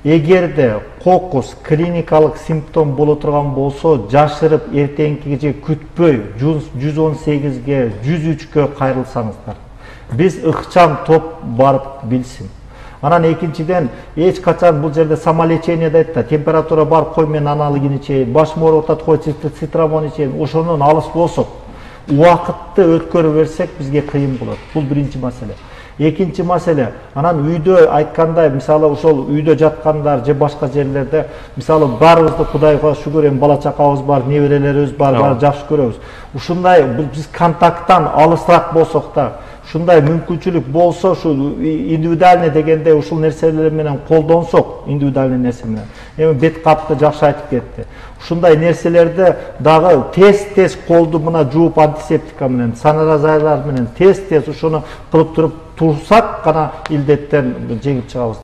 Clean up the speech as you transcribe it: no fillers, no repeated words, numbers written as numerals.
Эгерде кокус клиникалык симптом боло турган болсо, жашырып эртеңки кече күтпөй 118ге 103кө кайрылсаңыздар. Биз ыкчам топ барып билсин. Анан экинчиден эч качан бул жерде самолечение дейт да, температура бар, кой мен аналогин ичейин, башым ооруп атат, кой цитрамон ичейин, ошонун алыс болсок, убакытты өткөрүп берсек бизге кыйын болот. Бул биринчи маселе. Экинчи маселе, анан үйдө айткандай, мисалы ошол үйдө жаткандар же башка жерлерде, мисалы баарыбызды Кудайга шүгүр, эми бала чакабыз бар, неберелерибиз бар, баары жакшы көрөбүз. Ушундай биз контакттан алысыраак болсок да, ушундай мүмкүнчүлүк болсо, ушу индивидуальный дегенде ушул нерселер менен колдонсок, индивидуальный нерсе менен. Эми бет капты жакшы айтып кетти. Ушундай нерселерди дагы тез колду мына жууп антисептика менен, санаразайлар менен тез ушуну кылып туруп турсак гана илдеттен жеңип чыгабыз.